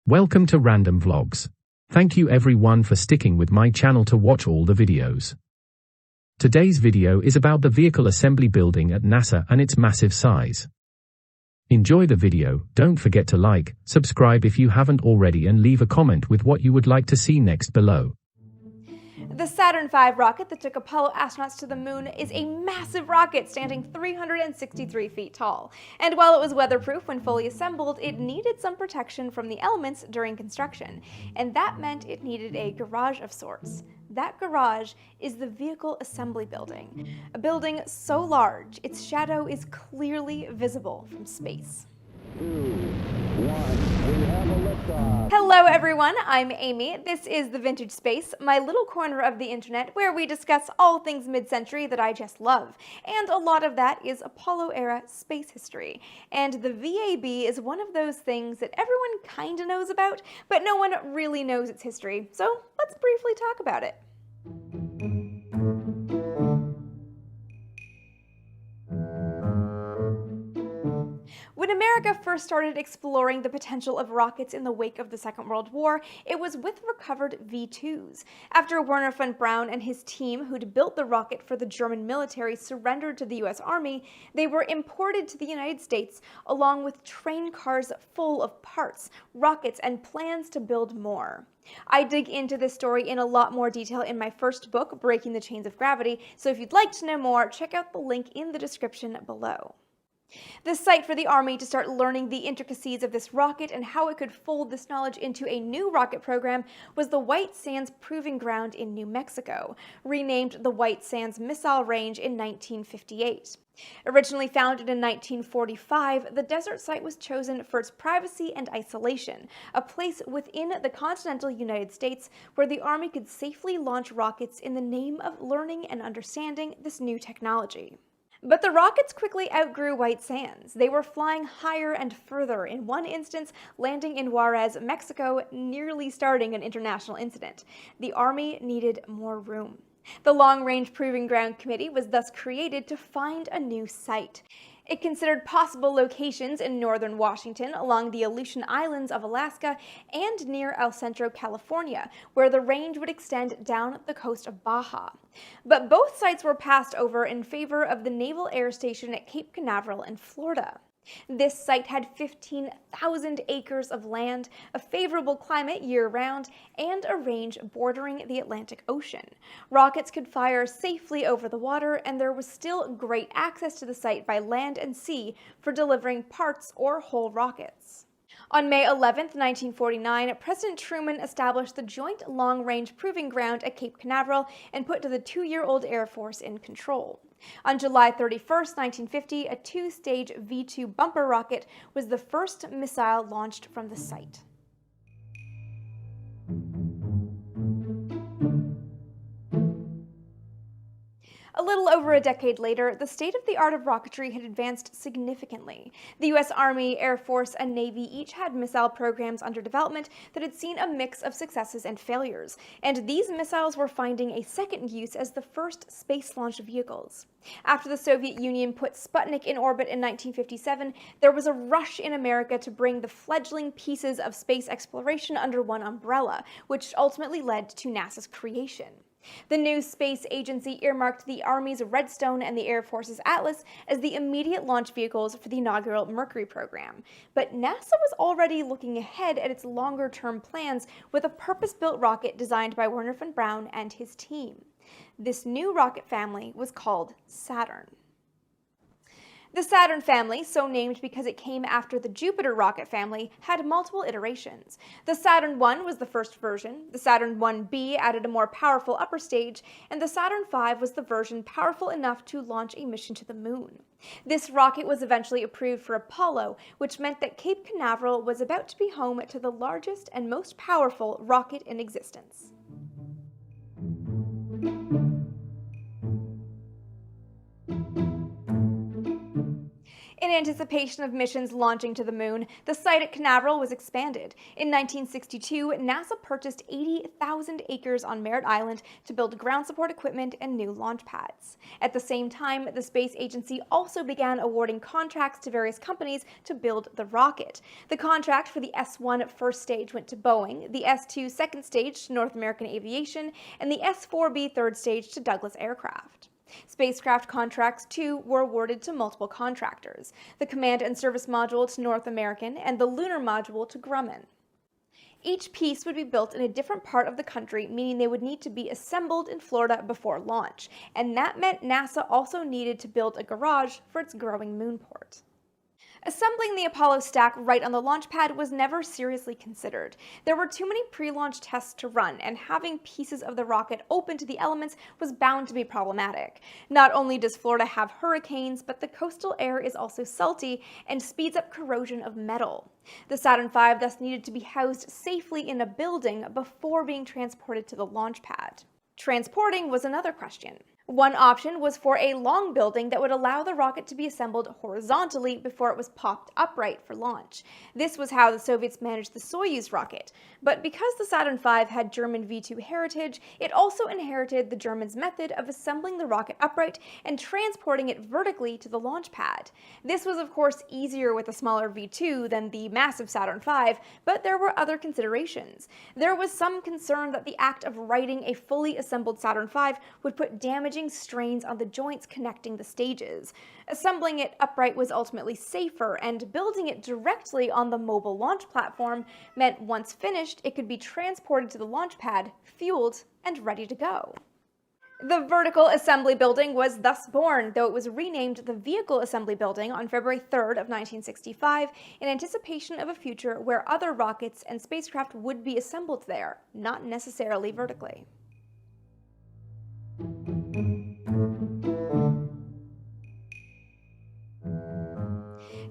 Welcome to Random Vlogs. Thank you everyone for sticking with my channel to watch all the videos. Today's video is about the vehicle assembly building at NASA and its massive size. Enjoy the video, don't forget to like, subscribe if you haven't already, and leave a comment with what you would like to see next below. The Saturn V rocket that took Apollo astronauts to the moon is a massive rocket standing 363 feet tall. And while it was weatherproof when fully assembled, it needed some protection from the elements during construction. And that meant it needed a garage of sorts. That garage is the Vehicle Assembly Building. A building so large, its shadow is clearly visible from space. 2, 1, we have a liftoff. Hello everyone, I'm Amy. This is The Vintage Space, my little corner of the internet where we discuss all things mid-century that I just love. And a lot of that is Apollo-era space history. And the VAB is one of those things that everyone kinda knows about, but no one really knows its history. So let's briefly talk about it. When America first started exploring the potential of rockets in the wake of the Second World War, it was with recovered V-2s. After Wernher von Braun and his team, who'd built the rocket for the German military, surrendered to the US Army, they were imported to the United States along with train cars full of parts, rockets, and plans to build more. I dig into this story in a lot more detail in my first book, Breaking the Chains of Gravity, so if you'd like to know more, check out the link in the description below. The site for the Army to start learning the intricacies of this rocket and how it could fold this knowledge into a new rocket program was the White Sands Proving Ground in New Mexico, renamed the White Sands Missile Range in 1958. Originally founded in 1945, the desert site was chosen for its privacy and isolation, a place within the continental United States where the Army could safely launch rockets in the name of learning and understanding this new technology. But the rockets quickly outgrew White Sands. They were flying higher and further, in one instance landing in Juarez, Mexico, nearly starting an international incident. The Army needed more room. The Long Range Proving Ground Committee was thus created to find a new site. It considered possible locations in northern Washington, along the Aleutian Islands of Alaska, and near El Centro, California, where the range would extend down the coast of Baja. But both sites were passed over in favor of the Naval Air Station at Cape Canaveral in Florida. This site had 15,000 acres of land, a favorable climate year-round, and a range bordering the Atlantic Ocean. Rockets could fire safely over the water, and there was still great access to the site by land and sea for delivering parts or whole rockets. On May 11, 1949, President Truman established the Joint Long Range Proving Ground at Cape Canaveral and put the two-year-old Air Force in control. On July 31, 1950, a two-stage V-2 bumper rocket was the first missile launched from the site. A little over a decade later, the state-of-the-art of rocketry had advanced significantly. The U.S. Army, Air Force, and Navy each had missile programs under development that had seen a mix of successes and failures, and these missiles were finding a second use as the first space-launched vehicles. After the Soviet Union put Sputnik in orbit in 1957, there was a rush in America to bring the fledgling pieces of space exploration under one umbrella, which ultimately led to NASA's creation. The new space agency earmarked the Army's Redstone and the Air Force's Atlas as the immediate launch vehicles for the inaugural Mercury program. But NASA was already looking ahead at its longer-term plans with a purpose-built rocket designed by Wernher von Braun and his team. This new rocket family was called Saturn. The Saturn family, so named because it came after the Jupiter rocket family, had multiple iterations. The Saturn I was the first version, the Saturn 1B added a more powerful upper stage, and the Saturn V was the version powerful enough to launch a mission to the moon. This rocket was eventually approved for Apollo, which meant that Cape Canaveral was about to be home to the largest and most powerful rocket in existence. In anticipation of missions launching to the moon, the site at Canaveral was expanded. In 1962, NASA purchased 80,000 acres on Merritt Island to build ground support equipment and new launch pads. At the same time, the space agency also began awarding contracts to various companies to build the rocket. The contract for the S-1 first stage went to Boeing, the S-2 second stage to North American Aviation, and the S-4B third stage to Douglas Aircraft. Spacecraft contracts, too, were awarded to multiple contractors, the Command and Service Module to North American and the Lunar Module to Grumman. Each piece would be built in a different part of the country, meaning they would need to be assembled in Florida before launch, and that meant NASA also needed to build a garage for its growing moonport. Assembling the Apollo stack right on the launch pad was never seriously considered. There were too many pre-launch tests to run, and having pieces of the rocket open to the elements was bound to be problematic. Not only does Florida have hurricanes, but the coastal air is also salty and speeds up corrosion of metal. The Saturn V thus needed to be housed safely in a building before being transported to the launch pad. Transporting was another question. One option was for a long building that would allow the rocket to be assembled horizontally before it was popped upright for launch. This was how the Soviets managed the Soyuz rocket. But because the Saturn V had German V2 heritage, it also inherited the Germans' method of assembling the rocket upright and transporting it vertically to the launch pad. This was, of course, easier with a smaller V2 than the massive Saturn V, but there were other considerations. There was some concern that the act of righting a fully assembled Saturn V would put damaging strains on the joints connecting the stages. Assembling it upright was ultimately safer, and building it directly on the mobile launch platform meant once finished, it could be transported to the launch pad, fueled, and ready to go. The vertical assembly building was thus born, though it was renamed the Vehicle Assembly Building on February 3rd of 1965 in anticipation of a future where other rockets and spacecraft would be assembled there, not necessarily vertically.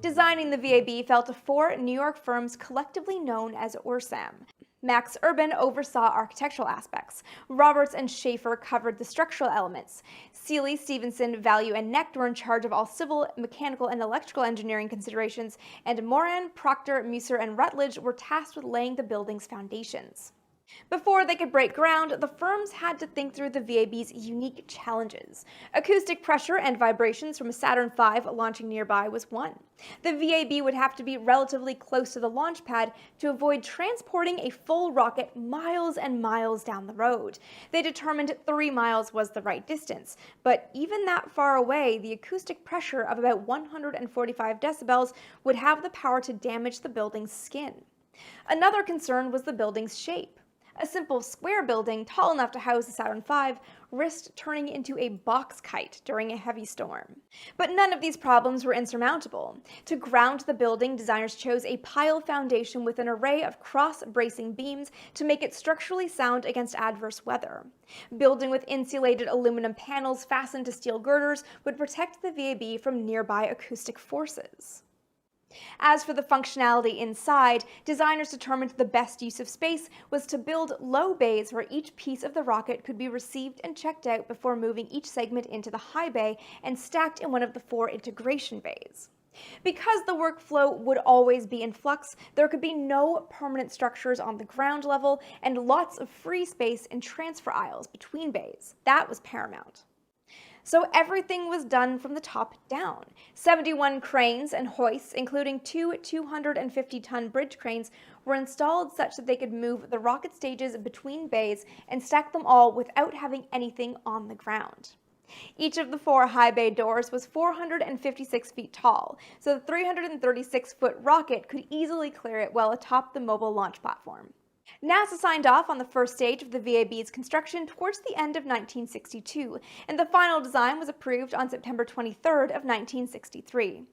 Designing the VAB fell to four New York firms collectively known as ORSAM. Max Urban oversaw architectural aspects. Roberts and Schaefer covered the structural elements. Seeley, Stevenson, Value, and Knecht were in charge of all civil, mechanical, and electrical engineering considerations, and Moran, Proctor, Musser, and Rutledge were tasked with laying the building's foundations. Before they could break ground, the firms had to think through the VAB's unique challenges. Acoustic pressure and vibrations from a Saturn V launching nearby was one. The VAB would have to be relatively close to the launch pad to avoid transporting a full rocket miles and miles down the road. They determined 3 miles was the right distance, but even that far away, the acoustic pressure of about 145 decibels would have the power to damage the building's skin. Another concern was the building's shape. A simple square building tall enough to house the Saturn V risked turning into a box kite during a heavy storm. But none of these problems were insurmountable. To ground the building, designers chose a pile foundation with an array of cross-bracing beams to make it structurally sound against adverse weather. Building with insulated aluminum panels fastened to steel girders would protect the VAB from nearby acoustic forces. As for the functionality inside, designers determined the best use of space was to build low bays where each piece of the rocket could be received and checked out before moving each segment into the high bay and stacked in one of the 4 integration bays. Because the workflow would always be in flux, there could be no permanent structures on the ground level and lots of free space in transfer aisles between bays. That was paramount. So everything was done from the top down. 71 cranes and hoists, including 2 250-ton bridge cranes, were installed such that they could move the rocket stages between bays and stack them all without having anything on the ground. Each of the 4 high bay doors was 456 feet tall, so the 336-foot rocket could easily clear it well atop the mobile launch platform. NASA signed off on the first stage of the VAB's construction towards the end of 1962, and the final design was approved on September 23rd of 1963.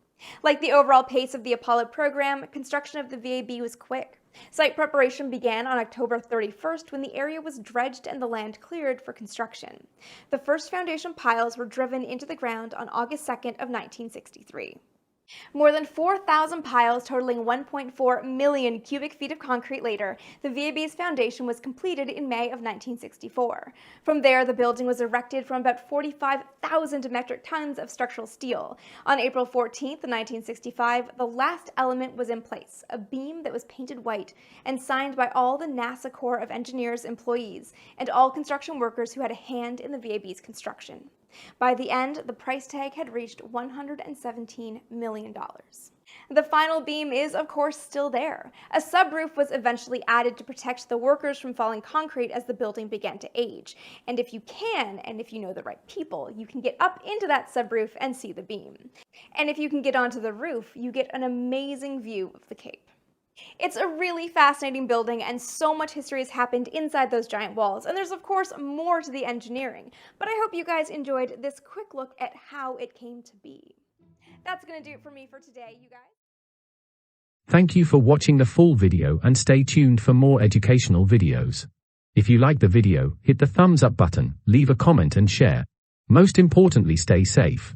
Like the overall pace of the Apollo program, construction of the VAB was quick. Site preparation began on October 31st when the area was dredged and the land cleared for construction. The first foundation piles were driven into the ground on August 2nd of 1963. More than 4,000 piles totaling 1.4 million cubic feet of concrete later, the VAB's foundation was completed in May of 1964. From there, the building was erected from about 45,000 metric tons of structural steel. On April 14, 1965, the last element was in place, a beam that was painted white and signed by all the NASA Corps of Engineers employees and all construction workers who had a hand in the VAB's construction. By the end, the price tag had reached $117 million. The final beam is, of course, still there. A subroof was eventually added to protect the workers from falling concrete as the building began to age. And if you can, and if you know the right people, you can get up into that subroof and see the beam. And if you can get onto the roof, you get an amazing view of the Cape. It's a really fascinating building, and so much history has happened inside those giant walls, and there's of course more to the engineering, but I hope you guys enjoyed this quick look at how it came to be. That's going to do it for me for today, you guys. Thank you for watching the full video and stay tuned for more educational videos. If you like the video, hit the thumbs up button, leave a comment and share. Most importantly, stay safe.